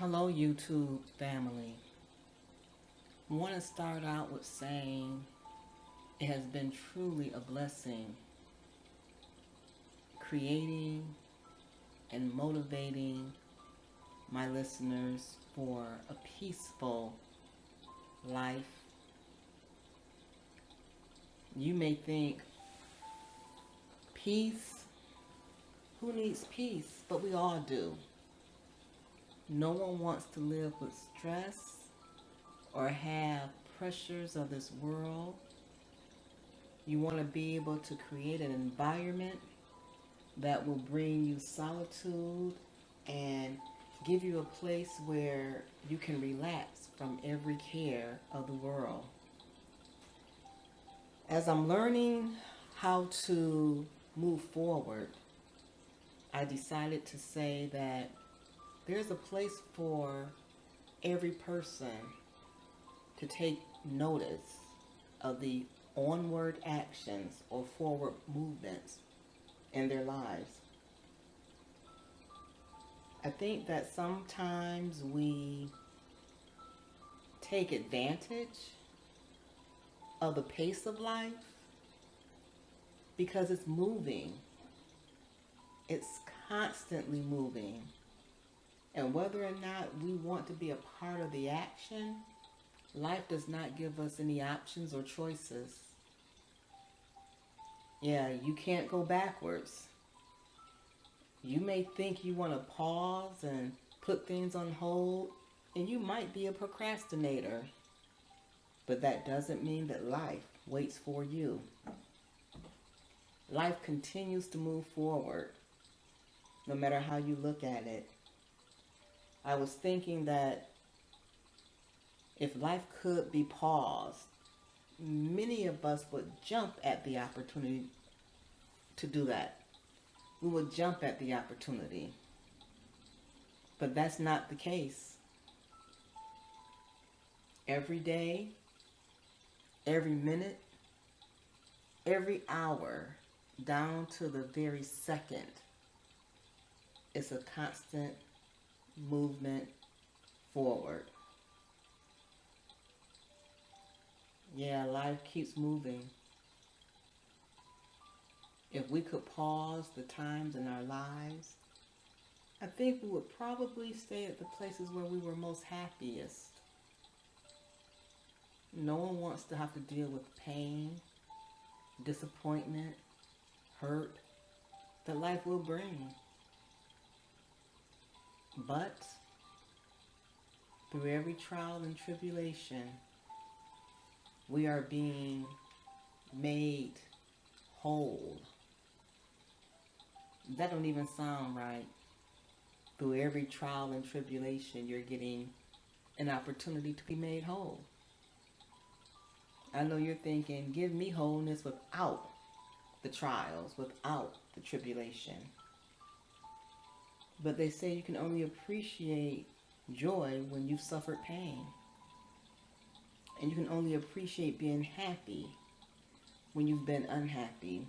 Hello, YouTube family. I want to start out with saying it has been truly a blessing creating and motivating my listeners for a peaceful life. You may think, peace? Who needs peace? But we all do. No one wants to live with stress or have pressures of this world. You want to be able to create an environment that will bring you solitude and give you a place where you can relax from every care of the world. As I'm learning how to move forward, I decided to say that there's a place for every person to take notice of the onward actions or forward movements in their lives. I think that sometimes we take advantage of the pace of life because it's moving. It's constantly moving. And whether or not we want to be a part of the action, life does not give us any options or choices. Yeah, you can't go backwards. You may think you want to pause and put things on hold, and you might be a procrastinator. But that doesn't mean that life waits for you. Life continues to move forward, no matter how you look at it. I was thinking that if life could be paused, many of us would jump at the opportunity to do that. We would jump at the opportunity. But that's not the case. Every day, every minute, every hour, down to the very second, it's a constant movement forward. Yeah, life keeps moving. If we could pause the times in our lives, I think we would probably stay at the places where we were most happiest. No one wants to have to deal with pain, disappointment, hurt that life will bring. But through every trial and tribulation, we are being made whole. That don't even sound right. Through every trial and tribulation, you're getting an opportunity to be made whole. I know you're thinking, give me wholeness without the trials, without the tribulation. But they say you can only appreciate joy when you've suffered pain. And you can only appreciate being happy when you've been unhappy.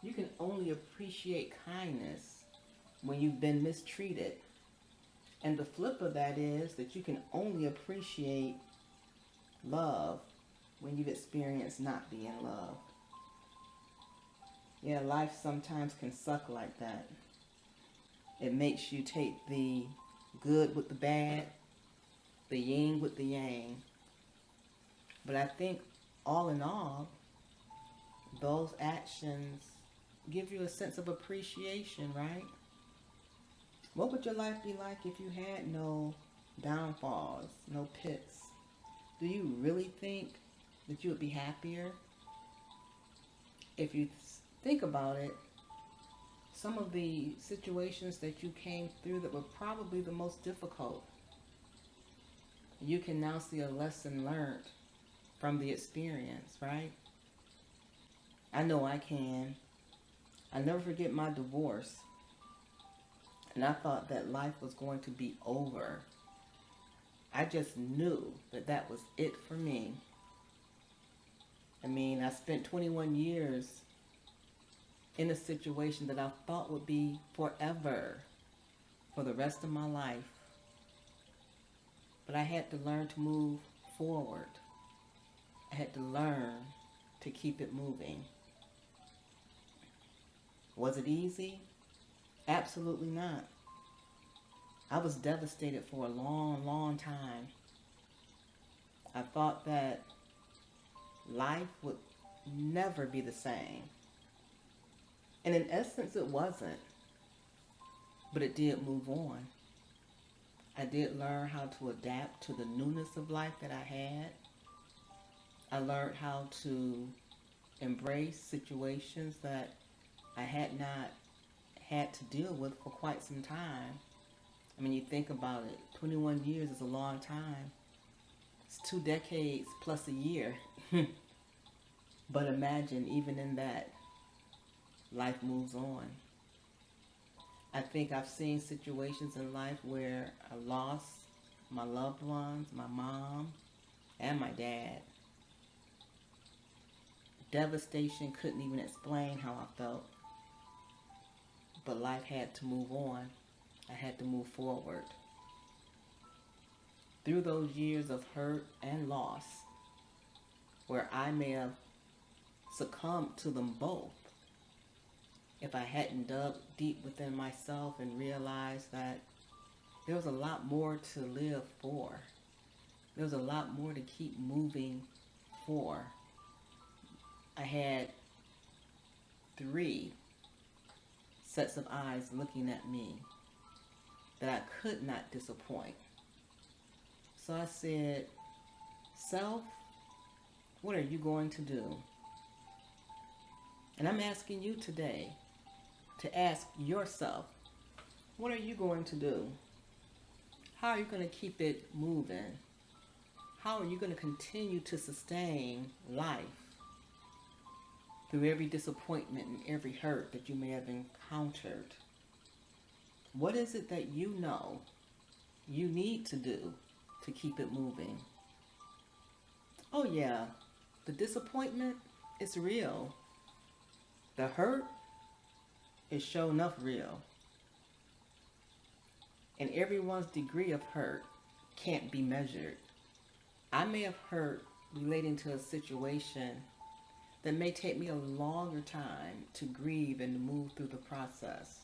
You can only appreciate kindness when you've been mistreated. And the flip of that is that you can only appreciate love when you've experienced not being loved. Yeah, life sometimes can suck like that. It makes you take the good with the bad, the yin with the yang. But I think all in all, those actions give you a sense of appreciation, right? What would your life be like if you had no downfalls, no pits? Do you really think that you would be happier? If you think about it, some of the situations that you came through that were probably the most difficult, you can now see a lesson learned from the experience, right? I know I can. I never forget my divorce. And I thought that life was going to be over. I just knew that that was it for me. I mean, I spent 21 years in a situation that I thought would be forever, for the rest of my life. But I had to learn to move forward. I had to learn to keep it moving. Was it easy? Absolutely not. I was devastated for a long, long time. I thought that life would never be the same. And in essence, it wasn't. But it did move on. I did learn how to adapt to the newness of life that I had. I learned how to embrace situations that I had not had to deal with for quite some time. I mean, you think about it, 21 years is a long time. It's 2 decades plus a year. But imagine, even in that, life moves on. I think I've seen situations in life where I lost my loved ones, my mom, and my dad. Devastation couldn't even explain how I felt. But life had to move on. I had to move forward. Through those years of hurt and loss, where I may have succumbed to them both, if I hadn't dug deep within myself and realized that there was a lot more to live for. There was a lot more to keep moving for. I had 3 sets of eyes looking at me that I could not disappoint. So I said, self, what are you going to do? And I'm asking you today to ask yourself, what are you going to do? How are you going to keep it moving? How are you going to continue to sustain life through every disappointment and every hurt that you may have encountered? What is it that you know you need to do to keep it moving? Oh yeah, the disappointment is real. The hurt is sure enough real. And everyone's degree of hurt can't be measured. I may have hurt relating to a situation that may take me a longer time to grieve and to move through the process,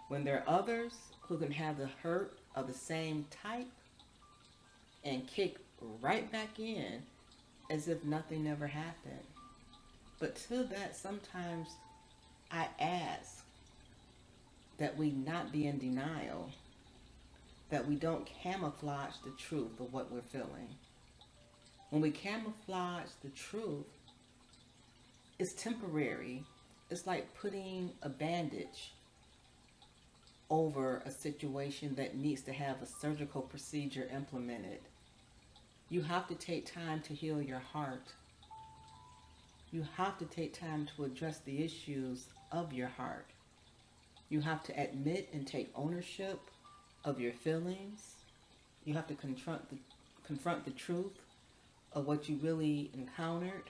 when there are others who can have the hurt of the same type and kick right back in as if nothing ever happened. But to that, sometimes I ask that we not be in denial, that we don't camouflage the truth of what we're feeling. When we camouflage the truth, it's temporary. It's like putting a bandage over a situation that needs to have a surgical procedure implemented. You have to take time to heal your heart. You have to take time to address the issues of your heart. You have to admit and take ownership of your feelings. You have to confront the truth of what you really encountered.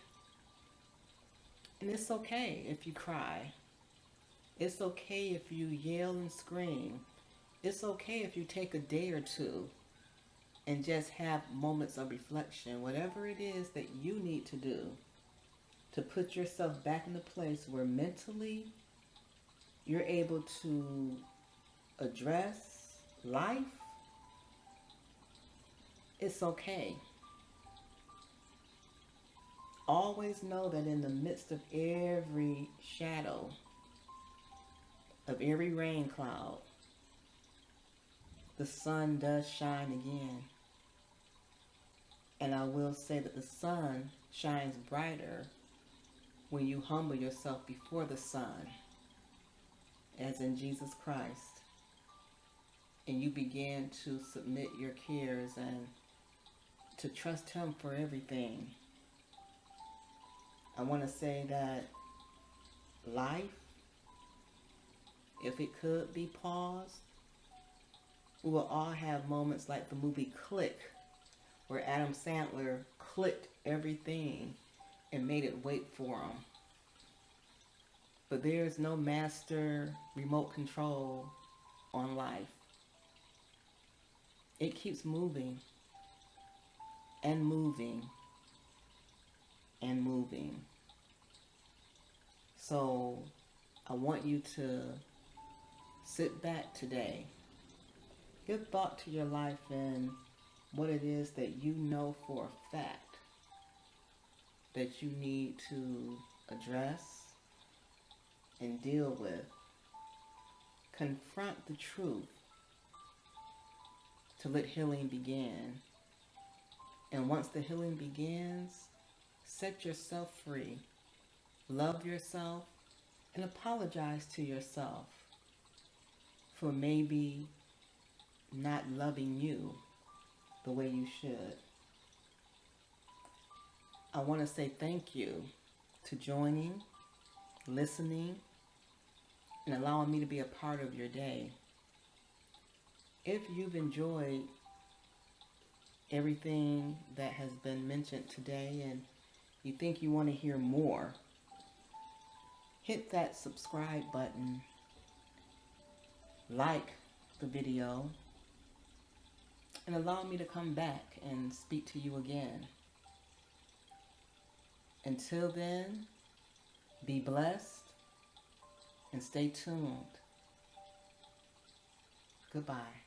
And it's okay if you cry. It's okay if you yell and scream. It's okay if you take a day or two and just have moments of reflection. Whatever it is that you need to do to put yourself back in a place where mentally you're able to address life, it's okay. Always know that in the midst of every shadow, of every rain cloud, the sun does shine again. And I will say that the sun shines brighter when you humble yourself before the sun, as in Jesus Christ, and you begin to submit your cares and to trust Him for everything. I want to say that life, if it could be paused, we will all have moments like the movie Click, where Adam Sandler clicked everything and made it wait for him. But there is no master remote control on life. It keeps moving. and moving and moving. So I want you to sit back today. Give thought to your life and what it is that you know for a fact that you need to address and deal with. Confront the truth to let healing begin. And once the healing begins, set yourself free. Love yourself and apologize to yourself for maybe not loving you the way you should. I want to say thank you to joining, listening, and allowing me to be a part of your day. If you've enjoyed everything that has been mentioned today and you think you want to hear more, hit that subscribe button, like the video, and allow me to come back and speak to you again. Until then, be blessed and stay tuned. Goodbye.